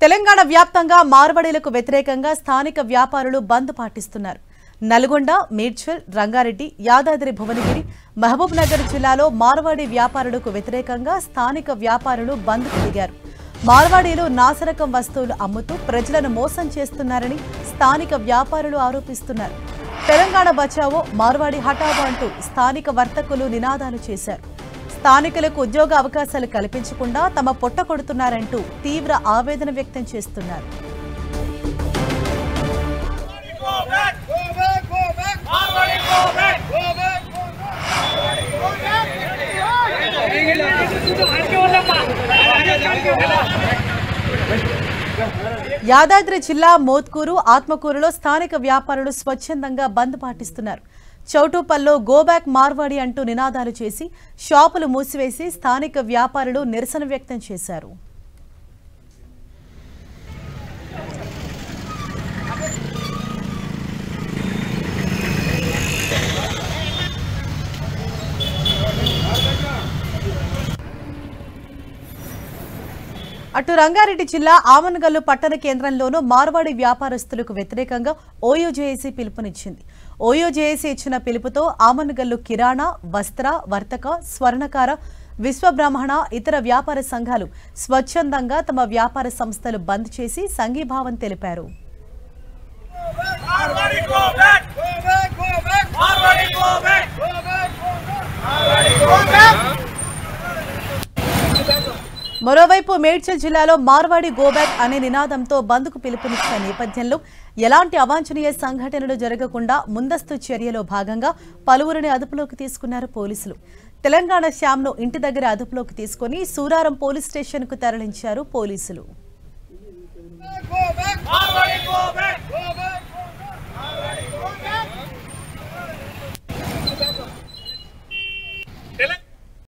తెలంగాణ వ్యాప్తంగా మార్వాడీలకు వ్యతిరేకంగా స్థానిక వ్యాపారులు బంద్ పాటిస్తున్నారు. నల్గొండ, మేడ్చల్, రంగారెడ్డి, యాదాద్రి భువనగిరి, మహబూబ్ నగర్ జిల్లాలో మార్వాడీ వ్యాపారులకు వ్యతిరేకంగా స్థానిక వ్యాపారులు బంద్కు దిగారు. మార్వాడీలు నాసిరకం వస్తువులు అమ్ముతూ ప్రజలను మోసం చేస్తున్నారని స్థానిక వ్యాపారులు ఆరోపిస్తున్నారు. తెలంగాణ బచావో, మార్వాడి హఠావో అంటూ స్థానిక వర్తకులు నినాదాలు చేశారు. స్థానికులకు ఉద్యోగ అవకాశాలు కల్పించకుండా తమ పొట్ట కొడుతున్నారంటూ తీవ్ర ఆవేదన వ్యక్తం చేస్తున్నారు. యాదాద్రి జిల్లా మోత్కూరు, ఆత్మకూరులో స్థానిక వ్యాపారులు స్వచ్ఛందంగా బంద్ పాటిస్తున్నారు. చౌటుపల్లో గోబ్యాక్ మార్వాడి అంటూ నినాదాలు చేసి షాపులు మూసివేసి స్థానిక వ్యాపారులు నిరసన వ్యక్తం చేశారు. అటు రంగారెడ్డి జిల్లా ఆమన్గల్లు పట్టణ కేంద్రంలోనూ మార్వాడి వ్యాపారస్తులకు వ్యతిరేకంగా ఓయూజేఏసీ పిలుపునిచ్చింది. ఓయూజేఏసీ ఇచ్చిన పిలుపుతో ఆమన్గల్లు కిరాణా, వస్త్ర, వర్తక, స్వర్ణకార, విశ్వబ్రాహ్మణ, ఇతర వ్యాపార సంఘాలు స్వచ్ఛందంగా తమ వ్యాపార సంస్థలు బంద్ చేసి సంఘీభావం తెలిపారు. మరోవైపు మేడ్చల్ జిల్లాలో మార్వాడి గోబ్యాక్ అనే నినాదంతో బంద్కు పిలుపునిచ్చిన నేపథ్యంలో ఎలాంటి అవాంఛనీయ సంఘటనలు జరగకుండా ముందస్తు చర్యలో భాగంగా పలువురిని అదుపులోకి తీసుకున్నారు పోలీసులు. తెలంగాణ శ్యామ్ను ఇంటి దగ్గర అదుపులోకి తీసుకుని సూరారం పోలీస్ స్టేషన్కు తరలించారు పోలీసులు.